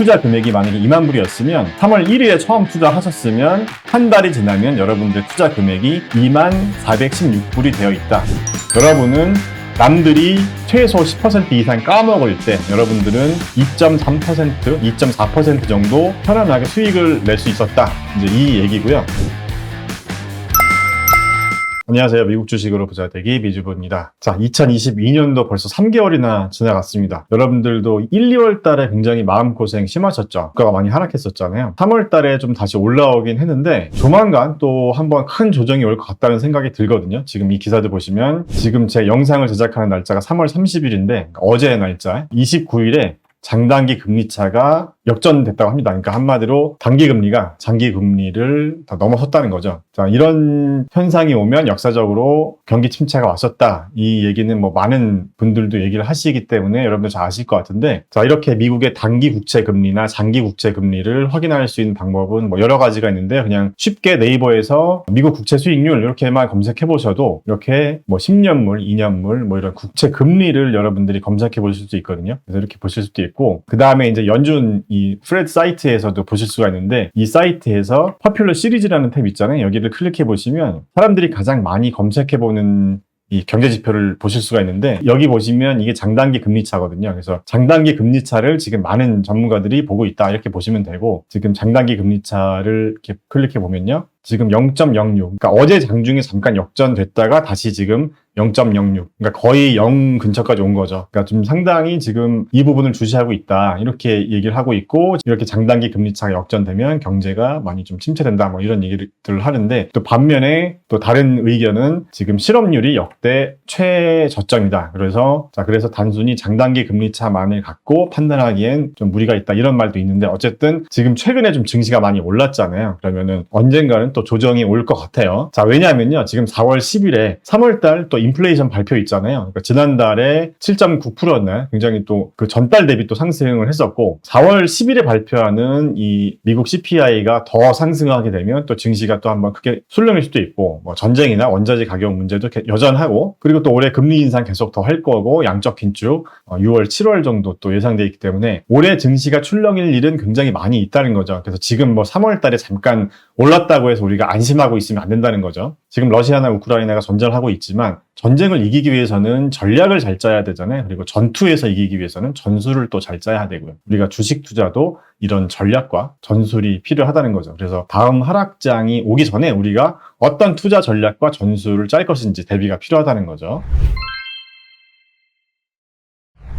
투자 금액이 만약에 2만 불이었으면 3월 1일에 처음 투자하셨으면 한 달이 지나면 여러분들의 투자 금액이 2만 416불이 되어 있다. 여러분은 남들이 최소 10% 이상 까먹을 때 여러분들은 2.3%, 2.4% 정도 편안하게 수익을 낼 수 있었다. 이제 이 얘기고요. 안녕하세요. 미국 주식으로 부자 되기 미주부입니다. 자, 2022년도 벌써 3개월이나 지나갔습니다. 여러분들도 1, 2월 달에 굉장히 마음고생 심하셨죠? 주가가 많이 하락했었잖아요. 3월 달에 좀 다시 올라오긴 했는데 조만간 또 한번 큰 조정이 올 것 같다는 생각이 들거든요. 지금 이 기사들 보시면 지금 제 영상을 제작하는 날짜가 3월 30일인데 어제의 날짜 29일에 장단기 금리차가 역전됐다고 합니다. 그러니까 한마디로 단기 금리가 장기 금리를 다 넘어섰다는 거죠. 자, 이런 현상이 오면 역사적으로 경기 침체가 왔었다. 이 얘기는 뭐 많은 분들도 얘기를 하시기 때문에 여러분들 잘 아실 것 같은데, 자, 이렇게 미국의 단기 국채 금리나 장기 국채 금리를 확인할 수 있는 방법은 뭐 여러 가지가 있는데, 그냥 쉽게 네이버에서 미국 국채 수익률 이렇게만 검색해 보셔도 이렇게 뭐 10년물, 2년물 뭐 이런 국채 금리를 여러분들이 검색해 보실 수 있거든요. 그래서 이렇게 보실 수도 있고, 그 다음에 이제 연준 이 프레드 사이트에서도 보실 수가 있는데, 이 사이트에서 퍼퓰러 시리즈라는 탭 있잖아요. 여기를 클릭해 보시면 사람들이 가장 많이 검색해 보는 이 경제 지표를 보실 수가 있는데, 여기 보시면 이게 장단기 금리차거든요. 그래서 장단기 금리차를 지금 많은 전문가들이 보고 있다, 이렇게 보시면 되고, 지금 장단기 금리차를 이렇게 클릭해 보면요, 지금 0.06, 그러니까 어제 장중에 잠깐 역전됐다가 다시 지금 0.06, 그러니까 거의 0 근처까지 온 거죠. 그러니까 좀 상당히 지금 이 부분을 주시하고 있다, 이렇게 얘기를 하고 있고, 이렇게 장단기 금리차가 역전되면 경제가 많이 좀 침체된다, 뭐 이런 얘기를 하는데, 또 반면에 또 다른 의견은 지금 실업률이 역대 최저점이다. 그래서 단순히 장단기 금리차만을 갖고 판단하기엔 좀 무리가 있다, 이런 말도 있는데, 어쨌든 지금 최근에 좀 증시가 많이 올랐잖아요. 그러면은 언젠가는 또 조정이 올 것 같아요. 자, 왜냐하면요, 지금 4월 10일에 3월달 또 인플레이션 발표 있잖아요. 그러니까 지난달에 7.9%였나요? 굉장히 또 그 전달 대비 또 상승을 했었고, 4월 10일에 발표하는 이 미국 CPI가 더 상승하게 되면 또 증시가 또 한번 크게 술렁일 수도 있고, 뭐 전쟁이나 원자재 가격 문제도 여전하고, 그리고 또 올해 금리 인상 계속 더 할 거고, 양적 긴축 6월, 7월 정도 또 예상되어 있기 때문에 올해 증시가 출렁일 일은 굉장히 많이 있다는 거죠. 그래서 지금 뭐 3월 달에 잠깐 올랐다고 해서 우리가 안심하고 있으면 안 된다는 거죠. 지금 러시아나 우크라이나가 전쟁을 하고 있지만 전쟁을 이기기 위해서는 전략을 잘 짜야 되잖아요. 그리고 전투에서 이기기 위해서는 전술을 또 잘 짜야 되고요. 우리가 주식 투자도 이런 전략과 전술이 필요하다는 거죠. 그래서 다음 하락장이 오기 전에 우리가 어떤 투자 전략과 전술을 짤 것인지 대비가 필요하다는 거죠.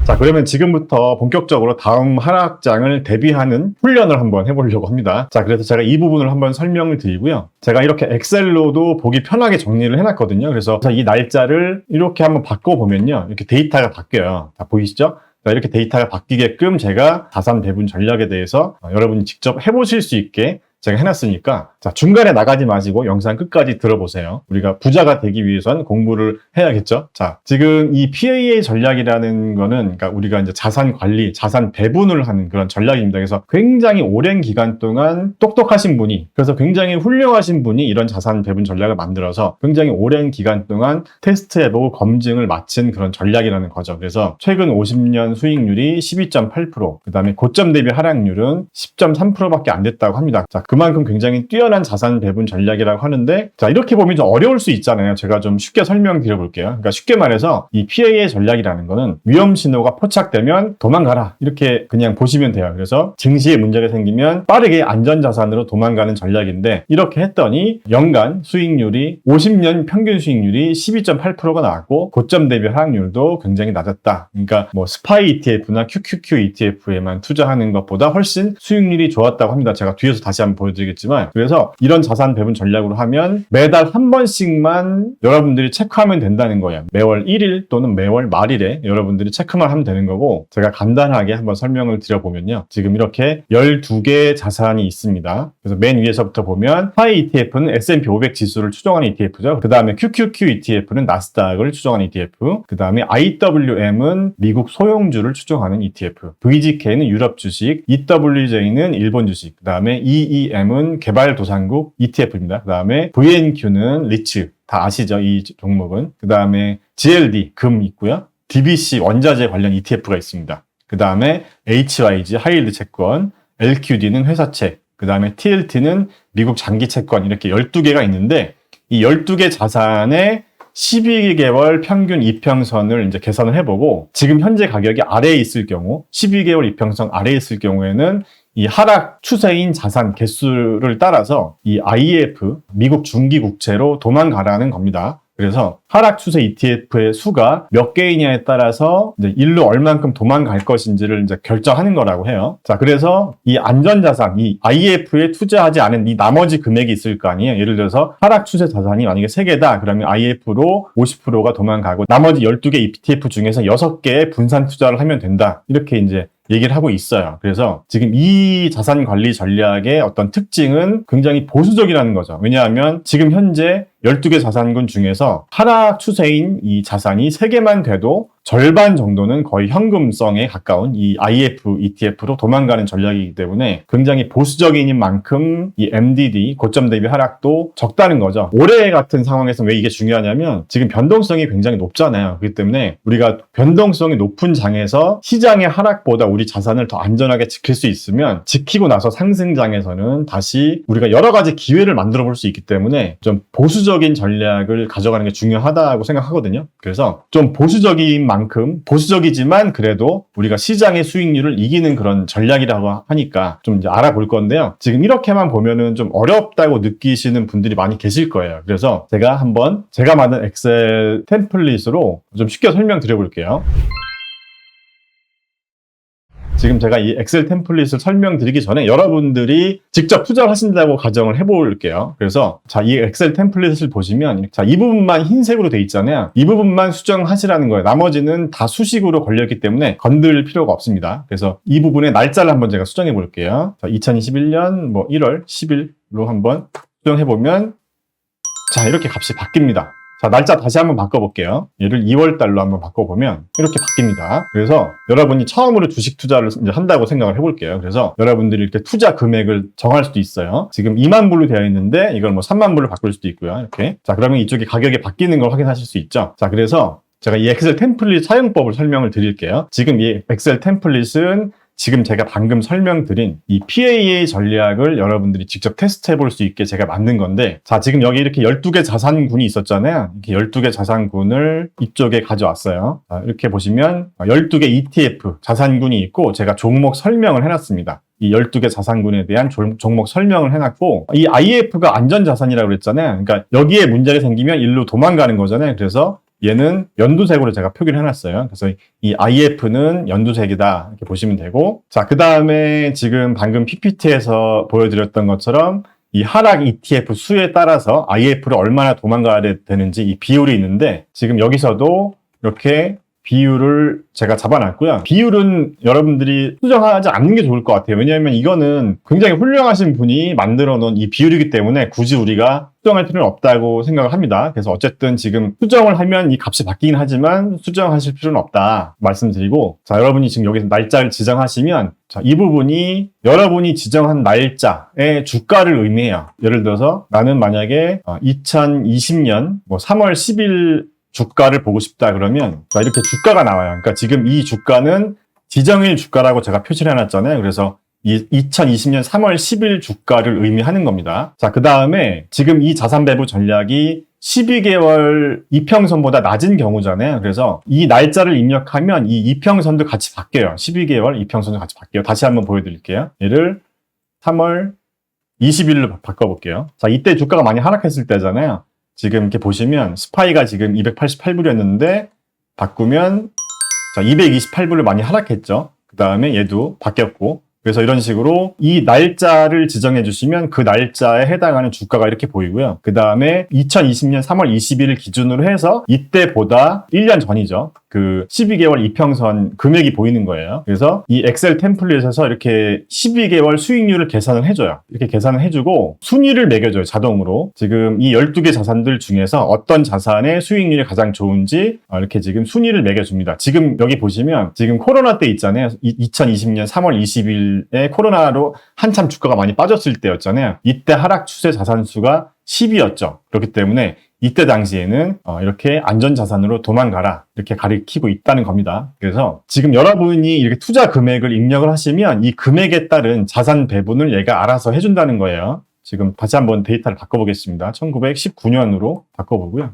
자, 그러면 지금부터 본격적으로 다음 하락장을 대비하는 훈련을 한번 해보려고 합니다. 자, 그래서 제가 이 부분을 한번 설명을 드리고요. 제가 이렇게 엑셀로도 보기 편하게 정리를 해놨거든요. 그래서 이 날짜를 이렇게 한번 바꿔보면요, 이렇게 데이터가 바뀌어요. 자, 보이시죠? 자, 이렇게 데이터가 바뀌게끔 제가 자산 배분 전략에 대해서 여러분이 직접 해보실 수 있게 제가 해놨으니까, 자, 중간에 나가지 마시고 영상 끝까지 들어보세요. 우리가 부자가 되기 위해선 공부를 해야겠죠? 자, 지금 이 PAA 전략이라는 거는, 그러니까 우리가 이제 자산 관리, 자산 배분을 하는 그런 전략입니다. 그래서 굉장히 오랜 기간 동안 똑똑하신 분이, 그래서 굉장히 훌륭하신 분이 이런 자산 배분 전략을 만들어서 굉장히 오랜 기간 동안 테스트해보고 검증을 마친 그런 전략이라는 거죠. 그래서 최근 50년 수익률이 12.8%, 그 다음에 고점 대비 하락률은 10.3%밖에 안 됐다고 합니다. 자, 그만큼 굉장히 뛰어난 자산 배분 전략이라고 하는데, 자, 이렇게 보면 좀 어려울 수 있잖아요. 제가 좀 쉽게 설명드려 볼게요. 그러니까 쉽게 말해서 이 PA의 전략이라는 거는 위험 신호가 포착되면 도망가라, 이렇게 그냥 보시면 돼요. 그래서 증시에 문제가 생기면 빠르게 안전자산으로 도망가는 전략인데, 이렇게 했더니 연간 수익률이 50년 평균 수익률이 12.8%가 나왔고 고점 대비 하락률도 굉장히 낮았다. 그러니까 뭐 스파이 ETF나 QQQ ETF에만 투자하는 것보다 훨씬 수익률이 좋았다고 합니다. 제가 뒤에서 다시 한번 보여드리겠지만, 그래서 이런 자산 배분 전략으로 하면 매달 한 번씩만 여러분들이 체크하면 된다는 거예요. 매월 1일 또는 매월 말일에 여러분들이 체크만 하면 되는 거고, 제가 간단하게 한번 설명을 드려보면요, 지금 이렇게 12개의 자산이 있습니다. 그래서 맨 위에서부터 보면 파이 ETF는 S&P 500 지수를 추정하는 ETF죠. 그 다음에 QQQ ETF는 나스닥을 추정하는 ETF, 그 다음에 IWM은 미국 소형주를 추정하는 ETF, VGK는 유럽 주식, EWJ는 일본 주식, 그 다음에 EEM은 개발도상국 ETF입니다. 그 다음에 VNQ는 리츠, 다 아시죠? 이 종목은. 그 다음에 GLD, 금 있고요. DBC, 원자재 관련 ETF가 있습니다. 그 다음에 HYG 하이힐드 채권, LQD는 회사채, 그 다음에 TLT는 미국 장기 채권 이렇게 12개가 있는데 이 12개 자산의 12개월 평균 이평선을 이제 계산을 해보고 지금 현재 가격이 아래에 있을 경우 12개월 이평선 아래에 있을 경우에는 이 하락 추세인 자산 개수를 따라서 이 IEF 미국 중기 국채로 도망가라는 겁니다. 그래서 하락 추세 ETF의 수가 몇 개이냐에 따라서 이제 일로 얼만큼 도망갈 것인지를 이제 결정하는 거라고 해요. 자, 그래서 이 안전자산, 이 IEF에 투자하지 않은 이 나머지 금액이 있을 거 아니에요. 예를 들어서 하락 추세 자산이 만약에 3개다. 그러면 IEF로 50%가 도망가고 나머지 12개 ETF 중에서 6개에 분산 투자를 하면 된다. 이렇게 이제 얘기를 하고 있어요. 그래서 지금 이 자산 관리 전략의 어떤 특징은 굉장히 보수적이라는 거죠. 왜냐하면 지금 현재 12개 자산군 중에서 하락 추세인 이 자산이 3개만 돼도 절반 정도는 거의 현금성에 가까운 이 IF ETF로 도망가는 전략이기 때문에 굉장히 보수적인 만큼 이 MDD, 고점 대비 하락도 적다는 거죠. 올해 같은 상황에서 왜 이게 중요하냐면 지금 변동성이 굉장히 높잖아요. 그렇기 때문에 우리가 변동성이 높은 장에서 시장의 하락보다 우리 자산을 더 안전하게 지킬 수 있으면 지키고 나서 상승장에서는 다시 우리가 여러 가지 기회를 만들어 볼 수 있기 때문에 좀 보수적인 전략을 가져가는 게 중요하다고 생각하거든요. 그래서 좀 보수적인 만큼 보수적이지만 그래도 우리가 시장의 수익률을 이기는 그런 전략이라고 하니까 좀 이제 알아볼 건데요. 지금 이렇게만 보면은 좀 어렵다고 느끼시는 분들이 많이 계실 거예요. 그래서 제가 한번 제가 만든 엑셀 템플릿으로 좀 쉽게 설명드려 볼게요. 지금 제가 이 엑셀 템플릿을 설명드리기 전에 여러분들이 직접 투자를 하신다고 가정을 해볼게요. 그래서 자, 이 엑셀 템플릿을 보시면 자, 이 부분만 흰색으로 돼 있잖아요. 이 부분만 수정하시라는 거예요. 나머지는 다 수식으로 걸렸기 때문에 건들 필요가 없습니다. 그래서 이 부분의 날짜를 한번 제가 수정해 볼게요. 자, 2021년 뭐 1월 10일로 한번 수정해 보면 자, 이렇게 값이 바뀝니다. 자, 날짜 다시 한번 바꿔볼게요. 얘를 2월 달로 한번 바꿔보면 이렇게 바뀝니다. 그래서 여러분이 처음으로 주식 투자를 이제 한다고 생각을 해볼게요. 그래서 여러분들이 이렇게 투자 금액을 정할 수도 있어요. 지금 2만 불로 되어 있는데 이걸 뭐 3만 불로 바꿀 수도 있고요. 이렇게. 자, 그러면 이쪽에 가격이 바뀌는 걸 확인하실 수 있죠. 자, 그래서 제가 이 엑셀 템플릿 사용법을 설명을 드릴게요. 지금 이 엑셀 템플릿은 지금 제가 방금 설명드린 이 PAA 전략을 여러분들이 직접 테스트 해볼 수 있게 제가 만든 건데 자, 지금 여기 이렇게 12개 자산군이 있었잖아요. 이렇게 12개 자산군을 이쪽에 가져왔어요. 자, 이렇게 보시면 12개 ETF 자산군이 있고 제가 종목 설명을 해놨습니다. 이 12개 자산군에 대한 종목 설명을 해놨고 이 IEF가 안전자산이라고 그랬잖아요. 그러니까 여기에 문제가 생기면 일로 도망가는 거잖아요. 그래서 얘는 연두색으로 제가 표기를 해놨어요. 그래서 이 IF는 연두색이다 이렇게 보시면 되고 자, 그 다음에 지금 방금 PPT에서 보여드렸던 것처럼 이 하락 ETF 수에 따라서 IF를 얼마나 도망가야 되는지 이 비율이 있는데 지금 여기서도 이렇게 비율을 제가 잡아놨고요. 비율은 여러분들이 수정하지 않는 게 좋을 것 같아요. 왜냐하면 이거는 굉장히 훌륭하신 분이 만들어 놓은 이 비율이기 때문에 굳이 우리가 수정할 필요는 없다고 생각을 합니다. 그래서 어쨌든 지금 수정을 하면 이 값이 바뀌긴 하지만 수정하실 필요는 없다 말씀드리고 자, 여러분이 지금 여기서 날짜를 지정하시면 자, 이 부분이 여러분이 지정한 날짜의 주가를 의미해요. 예를 들어서 나는 만약에 2020년 뭐 3월 10일 주가를 보고 싶다 그러면 이렇게 주가가 나와요. 그러니까 지금 이 주가는 지정일 주가라고 제가 표시를 해놨잖아요. 그래서 이 2020년 3월 10일 주가를 의미하는 겁니다. 자, 그 다음에 지금 이 자산 배분 전략이 12개월 이평선보다 낮은 경우잖아요. 그래서 이 날짜를 입력하면 이 이평선도 같이 바뀌어요. 12개월 이평선도 같이 바뀌어요. 다시 한번 보여드릴게요. 얘를 3월 20일로 바꿔볼게요. 자, 이때 주가가 많이 하락했을 때잖아요. 지금 이렇게 보시면 스파이가 지금 288불이었는데 바꾸면 자, 228불을 많이 하락했죠. 그 다음에 얘도 바뀌었고 그래서 이런 식으로 이 날짜를 지정해 주시면 그 날짜에 해당하는 주가가 이렇게 보이고요. 그 다음에 2020년 3월 20일 기준으로 해서 이때보다 1년 전이죠. 그 12개월 이평선 금액이 보이는 거예요. 그래서 이 엑셀 템플릿에서 이렇게 12개월 수익률을 계산을 해줘요. 이렇게 계산을 해주고 순위를 매겨줘요. 자동으로. 지금 이 12개 자산들 중에서 어떤 자산의 수익률이 가장 좋은지 이렇게 지금 순위를 매겨줍니다. 지금 여기 보시면 지금 코로나 때 있잖아요. 2020년 3월 20일에 코로나로 한참 주가가 많이 빠졌을 때였잖아요. 이때 하락 추세 자산수가 10이었죠. 그렇기 때문에 이때 당시에는 이렇게 안전자산으로 도망가라 이렇게 가리키고 있다는 겁니다. 그래서 지금 여러분이 이렇게 투자 금액을 입력을 하시면 이 금액에 따른 자산 배분을 얘가 알아서 해준다는 거예요. 지금 다시 한번 데이터를 바꿔보겠습니다. 1919년으로 바꿔보고요.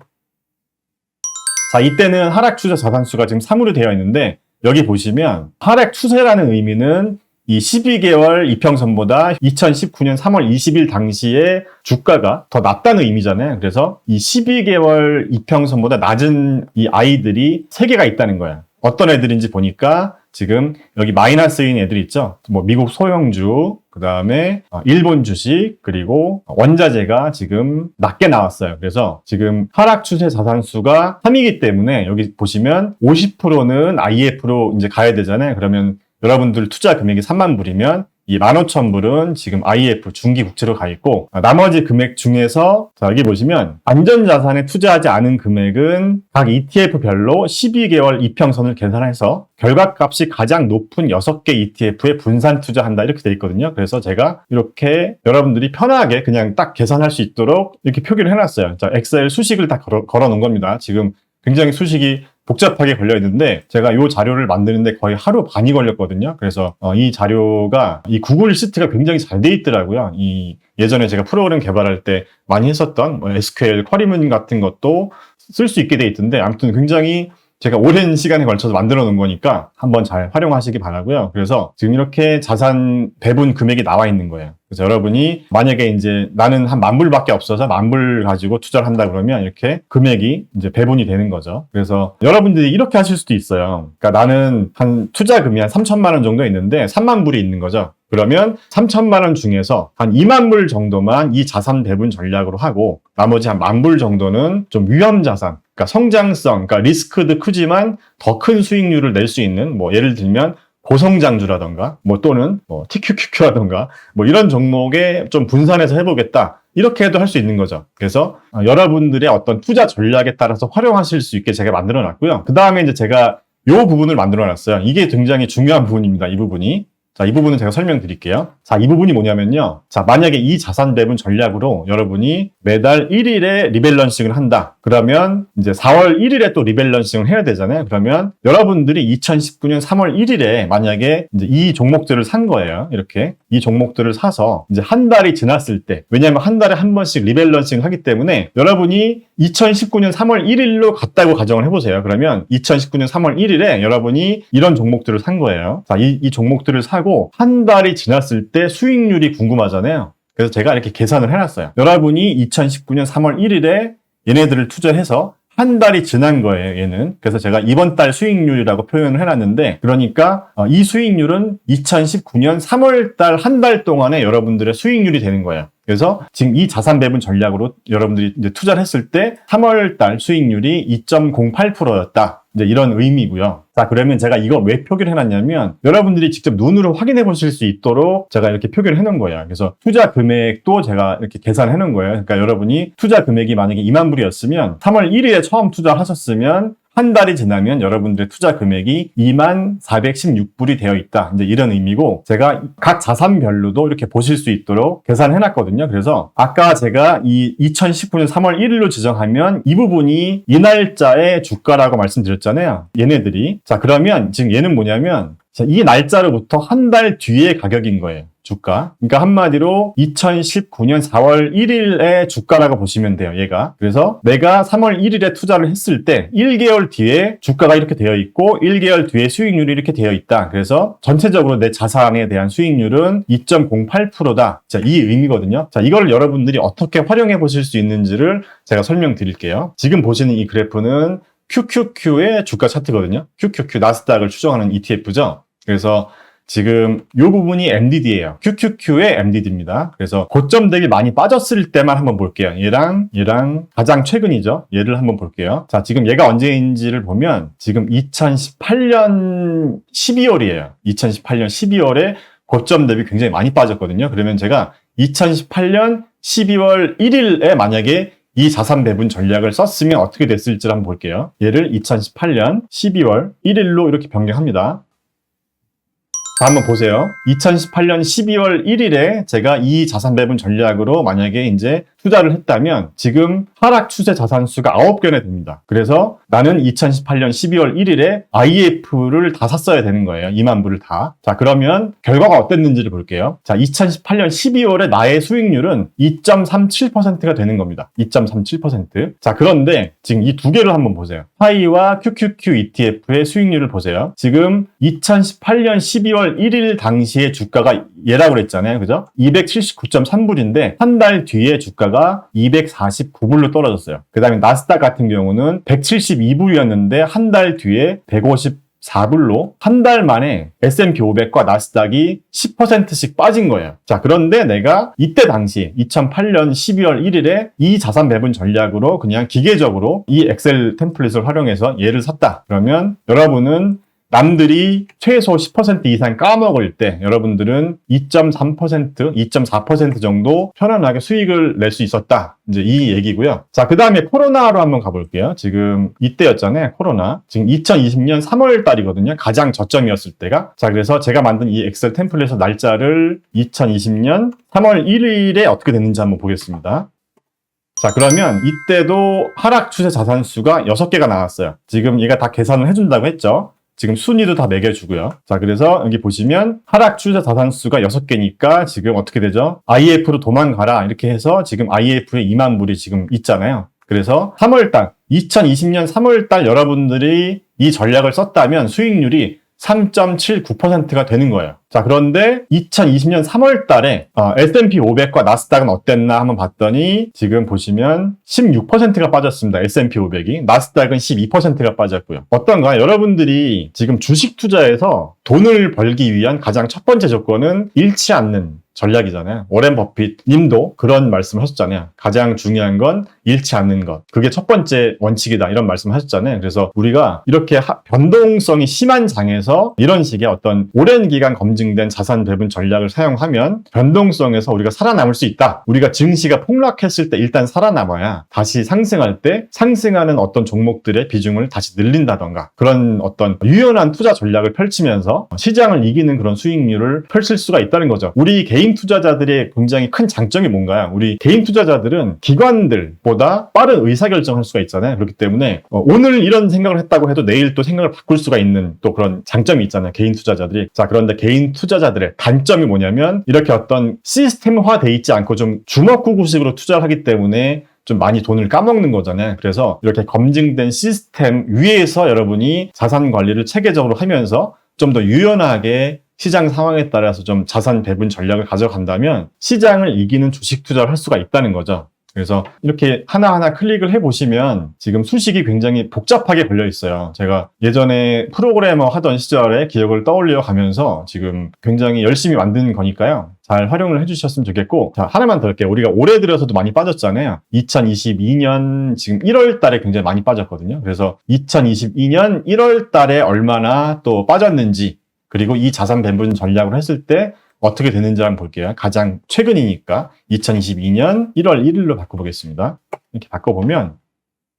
자, 이때는 하락 추세 자산수가 지금 3으로 되어 있는데 여기 보시면 하락 추세라는 의미는 이 12개월 이평선보다 2019년 3월 20일 당시에 주가가 더 낮다는 의미잖아요. 그래서 이 12개월 이평선보다 낮은 이 아이들이 3개가 있다는 거예요. 어떤 애들인지 보니까 지금 여기 마이너스인 애들 있죠. 뭐 미국 소형주, 그 다음에 일본 주식, 그리고 원자재가 지금 낮게 나왔어요. 그래서 지금 하락 추세 자산수가 3이기 때문에 여기 보시면 50%는 IF로 이제 가야 되잖아요. 그러면 여러분들 투자 금액이 3만 불이면 이 15,000불은 지금 IF 중기 국채로 가 있고 나머지 금액 중에서 자, 여기 보시면 안전자산에 투자하지 않은 금액은 각 ETF별로 12개월 이평선을 계산해서 결과값이 가장 높은 6개 ETF에 분산 투자한다 이렇게 돼 있거든요. 그래서 제가 이렇게 여러분들이 편하게 그냥 딱 계산할 수 있도록 이렇게 표기를 해놨어요. 자, 엑셀 수식을 다 걸어 놓은 겁니다. 지금 굉장히 수식이 복잡하게 걸려 있는데 제가 이 자료를 만드는데 거의 하루 반이 걸렸거든요. 그래서 이 자료가 이 구글 시트가 굉장히 잘 돼 있더라고요. 이 예전에 제가 프로그램 개발할 때 많이 했었던 뭐 SQL 쿼리문 같은 것도 쓸 수 있게 돼 있던데 아무튼 굉장히 제가 오랜 시간에 걸쳐서 만들어 놓은 거니까 한번 잘 활용하시기 바라고요. 그래서 지금 이렇게 자산 배분 금액이 나와 있는 거예요. 그래서 여러분이 만약에 이제 나는 한 10,000불밖에 없어서 10,000불 가지고 투자를 한다 그러면 이렇게 금액이 이제 배분이 되는 거죠. 그래서 여러분들이 이렇게 하실 수도 있어요. 그러니까 나는 한 투자금이 한 3,000만 원 정도 있는데 3만 불이 있는 거죠. 그러면 3,000만 원 중에서 한 2만 불 정도만 이 자산 배분 전략으로 하고 나머지 한 10,000불 정도는 좀 위험 자산, 그러니까 성장성, 그러니까 리스크도 크지만 더 큰 수익률을 낼 수 있는 뭐 예를 들면 고성장주라던가 뭐 또는 뭐 TQQQ라던가 뭐 이런 종목에 좀 분산해서 해보겠다. 이렇게 해도 할 수 있는 거죠. 그래서 여러분들의 어떤 투자 전략에 따라서 활용하실 수 있게 제가 만들어 놨고요. 그 다음에 이제 제가 이 부분을 만들어 놨어요. 이게 굉장히 중요한 부분입니다. 이 부분이. 자, 이 부분은 제가 설명드릴게요. 자, 이 부분이 뭐냐면요. 자, 만약에 이 자산 배분 전략으로 여러분이 매달 1일에 리밸런싱을 한다. 그러면 이제 4월 1일에 또 리밸런싱을 해야 되잖아요. 그러면 여러분들이 2019년 3월 1일에 만약에 이제 이 종목들을 산 거예요. 이렇게. 이 종목들을 사서 이제 한 달이 지났을 때, 왜냐하면 한 달에 한 번씩 리밸런싱을 하기 때문에 여러분이 2019년 3월 1일로 갔다고 가정을 해보세요. 그러면 2019년 3월 1일에 여러분이 이런 종목들을 산 거예요. 자, 이 종목들을 사고 한 달이 지났을 때 수익률이 궁금하잖아요. 그래서 제가 이렇게 계산을 해놨어요. 여러분이 2019년 3월 1일에 얘네들을 투자해서 한 달이 지난 거예요, 얘는. 그래서 제가 이번 달 수익률이라고 표현을 해놨는데, 그러니까 이 수익률은 2019년 3월 달 한 달 동안에 여러분들의 수익률이 되는 거예요. 그래서 지금 이 자산 배분 전략으로 여러분들이 이제 투자를 했을 때 3월 달 수익률이 2.08%였다. 이제 이런 의미고요. 자, 그러면 제가 이걸 왜 표기를 해놨냐면 여러분들이 직접 눈으로 확인해 보실 수 있도록 제가 이렇게 표기를 해놓은 거예요. 그래서 투자 금액도 제가 이렇게 계산해 놓은 거예요. 그러니까 여러분이 투자 금액이 만약에 2만 불이었으면 3월 1일에 처음 투자하셨으면 한 달이 지나면 여러분들의 투자 금액이 2416불이 되어 있다. 이제 이런 의미고 제가 각 자산별로도 이렇게 보실 수 있도록 계산해 놨거든요. 그래서 아까 제가 이 2019년 3월 1일로 지정하면 이 부분이 이 날짜의 주가라고 말씀드렸잖아요. 얘네들이. 자, 그러면 지금 얘는 뭐냐면 이 날짜로부터 한 달 뒤의 가격인 거예요. 주가. 그러니까 한마디로 2019년 4월 1일의 주가라고 보시면 돼요, 얘가. 그래서 내가 3월 1일에 투자를 했을 때 1개월 뒤에 주가가 이렇게 되어 있고 1개월 뒤에 수익률이 이렇게 되어 있다. 그래서 전체적으로 내 자산에 대한 수익률은 2.08%다. 자, 이 의미거든요. 자, 이걸 여러분들이 어떻게 활용해 보실 수 있는지를 제가 설명드릴게요. 지금 보시는 이 그래프는 QQQ의 주가 차트거든요. QQQ, 나스닥을 추정하는 ETF죠. 그래서 지금 이 부분이 MDD예요. QQQ의 MDD입니다. 그래서 고점 대비 많이 빠졌을 때만 한번 볼게요. 얘랑 가장 최근이죠. 얘를 한번 볼게요. 자, 지금 얘가 언제인지를 보면 지금 2018년 12월이에요. 2018년 12월에 고점 대비 굉장히 많이 빠졌거든요. 그러면 제가 2018년 12월 1일에 만약에 이 자산 배분 전략을 썼으면 어떻게 됐을지 한번 볼게요. 얘를 2018년 12월 1일로 이렇게 변경합니다. 자, 한번 보세요. 2018년 12월 1일에 제가 이 자산 배분 전략으로 만약에 이제 투자를 했다면 지금 하락 추세 자산수가 9개나 됩니다. 그래서 나는 2018년 12월 1일에 IEF를 다 샀어야 되는 거예요. 2만 불을 다. 자, 그러면 결과가 어땠는지를 볼게요. 자, 2018년 12월에 나의 수익률은 2.37%가 되는 겁니다. 2.37%. 자, 그런데 지금 이 두 개를 한번 보세요. 파이와 QQQ ETF의 수익률을 보세요. 지금 2018년 12월 1일 당시에 주가가 얘라고 그랬잖아요. 그죠? 279.3불인데 한 달 뒤에 주가가 249불로 떨어졌어요. 그 다음에 나스닥 같은 경우는 172불이었는데 한 달 뒤에 154불로 한 달 만에 S&P 500과 나스닥이 10%씩 빠진 거예요. 자, 그런데 내가 이때 당시 2008년 12월 1일에 이 자산 배분 전략으로 그냥 기계적으로 이 엑셀 템플릿을 활용해서 얘를 샀다. 그러면 여러분은 남들이 최소 10% 이상 까먹을 때 여러분들은 2.3%, 2.4% 정도 편안하게 수익을 낼 수 있었다. 이제 이 얘기고요. 자, 그 다음에 코로나로 한번 가볼게요. 지금 이때였잖아요. 코로나. 지금 2020년 3월 달이거든요. 가장 저점이었을 때가. 자, 그래서 제가 만든 이 엑셀 템플릿에서 날짜를 2020년 3월 1일에 어떻게 됐는지 한번 보겠습니다. 자, 그러면 이때도 하락 추세 자산수가 6개가 나왔어요. 지금 얘가 다 계산을 해준다고 했죠. 지금 순위도 다 매겨주고요. 자, 그래서 여기 보시면 하락 추세 자산수가 6개니까 지금 어떻게 되죠? IEF로 도망가라 이렇게 해서 지금 IEF에 2만 불이 지금 있잖아요. 그래서 3월달 2020년 3월달 여러분들이 이 전략을 썼다면 수익률이 3.79%가 되는 거예요. 자, 그런데 2020년 3월 달에 S&P 500과 나스닥은 어땠나 한번 봤더니 지금 보시면 16%가 빠졌습니다. S&P 500이. 나스닥은 12%가 빠졌고요. 어떤가요? 여러분들이 지금 주식 투자에서 돈을 벌기 위한 가장 첫 번째 조건은 잃지 않는 전략이잖아요. 워렌 버핏 님도 그런 말씀을 하셨잖아요. 가장 중요한 건 잃지 않는 것. 그게 첫 번째 원칙이다. 이런 말씀을 하셨잖아요. 그래서 우리가 이렇게 변동성이 심한 장에서 이런 식의 어떤 오랜 기간 검증된 자산 배분 전략을 사용하면 변동성에서 우리가 살아남을 수 있다. 우리가 증시가 폭락했을 때 일단 살아남아야 다시 상승할 때 상승하는 어떤 종목들의 비중을 다시 늘린다던가 그런 어떤 유연한 투자 전략을 펼치면서 시장을 이기는 그런 수익률을 펼칠 수가 있다는 거죠. 우리 개인 투자자들의 굉장히 큰 장점이 뭔가요? 우리 개인 투자자들은 기관들보다 빠른 의사결정을 할 수가 있잖아요. 그렇기 때문에 오늘 이런 생각을 했다고 해도 내일 또 생각을 바꿀 수가 있는 또 그런 장점이 있잖아요. 개인 투자자들이. 자, 그런데 개인 투자자들의 단점이 뭐냐면 이렇게 어떤 시스템화돼 있지 않고 좀 주먹구구식으로 투자를 하기 때문에 좀 많이 돈을 까먹는 거잖아요. 그래서 이렇게 검증된 시스템 위에서 여러분이 자산 관리를 체계적으로 하면서 좀 더 유연하게 시장 상황에 따라서 좀 자산 배분 전략을 가져간다면 시장을 이기는 주식 투자를 할 수가 있다는 거죠. 그래서 이렇게 하나하나 클릭을 해보시면 지금 수식이 굉장히 복잡하게 걸려 있어요. 제가 예전에 프로그래머 하던 시절의 기억을 떠올려 가면서 지금 굉장히 열심히 만든 거니까요. 잘 활용을 해주셨으면 좋겠고, 자, 하나만 더 할게요. 우리가 올해 들어서도 많이 빠졌잖아요. 2022년 지금 1월 달에 굉장히 많이 빠졌거든요. 그래서 2022년 1월 달에 얼마나 또 빠졌는지, 그리고 이 자산 배분 전략을 했을 때 어떻게 되는지 한번 볼게요. 가장 최근이니까 2022년 1월 1일로 바꿔보겠습니다. 이렇게 바꿔보면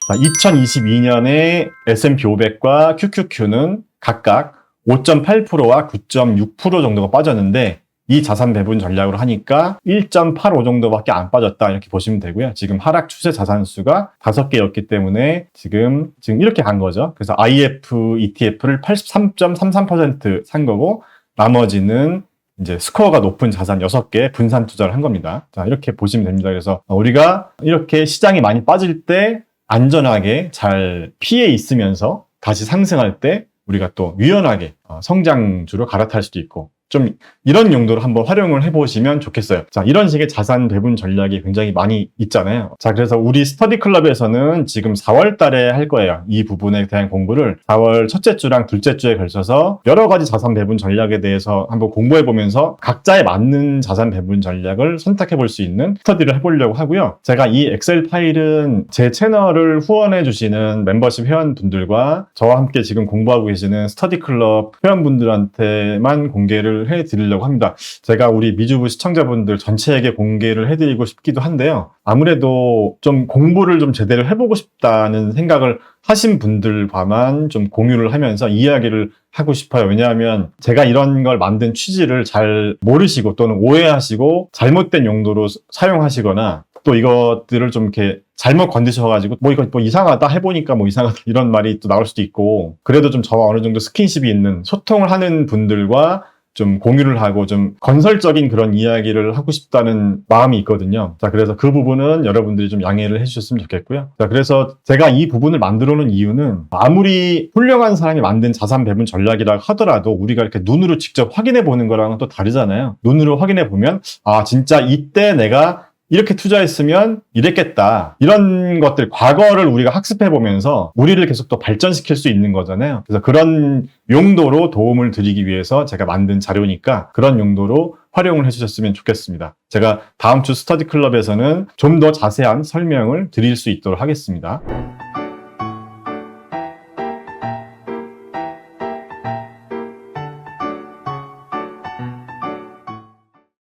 자, 2022년에 S&P 500과 QQQ는 각각 5.8%와 9.6% 정도가 빠졌는데 이 자산 배분 전략으로 하니까 1.85 정도밖에 안 빠졌다 이렇게 보시면 되고요. 지금 하락 추세 자산수가 5개였기 때문에 지금 이렇게 간 거죠. 그래서 IF ETF를 83.33% 산 거고 나머지는 이제 스코어가 높은 자산 6개 분산 투자를 한 겁니다. 자, 이렇게 보시면 됩니다. 그래서 우리가 이렇게 시장이 많이 빠질 때 안전하게 잘 피해 있으면서 다시 상승할 때 우리가 또 유연하게 성장주로 갈아탈 수도 있고 좀 이런 용도로 한번 활용을 해보시면 좋겠어요. 자, 이런 식의 자산 배분 전략이 굉장히 많이 있잖아요. 자, 그래서 우리 스터디 클럽에서는 지금 4월 달에 할 거예요. 이 부분에 대한 공부를 4월 첫째 주랑 둘째 주에 걸쳐서 여러 가지 자산 배분 전략에 대해서 한번 공부해보면서 각자에 맞는 자산 배분 전략을 선택해볼 수 있는 스터디를 해보려고 하고요. 제가 이 엑셀 파일은 제 채널을 후원해주시는 멤버십 회원분들과 저와 함께 지금 공부하고 계시는 스터디 클럽 회원분들한테만 공개를 해드리려고 합니다. 제가 우리 미주부 시청자분들 전체에게 공개를 해드리고 싶기도 한데요. 아무래도 좀 공부를 좀 제대로 해보고 싶다는 생각을 하신 분들과만 좀 공유를 하면서 이야기를 하고 싶어요. 왜냐하면 제가 이런 걸 만든 취지를 잘 모르시고 또는 오해하시고 잘못된 용도로 사용하시거나 또 이것들을 좀 이렇게 잘못 건드셔가지고 이거 이상하다 해보니까 이상하다 이런 말이 또 나올 수도 있고, 그래도 좀 저와 어느 정도 스킨십이 있는 소통을 하는 분들과 좀 공유를 하고 좀 건설적인 그런 이야기를 하고 싶다는 마음이 있거든요. 자, 그래서 그 부분은 여러분들이 좀 양해를 해주셨으면 좋겠고요. 자, 그래서 제가 이 부분을 만들어 놓은 이유는, 아무리 훌륭한 사람이 만든 자산 배분 전략이라 하더라도 우리가 이렇게 눈으로 직접 확인해 보는 거랑은 또 다르잖아요. 눈으로 확인해 보면 진짜 이때 내가 이렇게 투자했으면 이랬겠다, 이런 것들, 과거를 우리가 학습해 보면서 우리를 계속 또 발전시킬 수 있는 거잖아요. 그래서 그런 용도로 도움을 드리기 위해서 제가 만든 자료니까 그런 용도로 활용을 해주셨으면 좋겠습니다. 제가 다음 주 스터디 클럽에서는 좀 더 자세한 설명을 드릴 수 있도록 하겠습니다.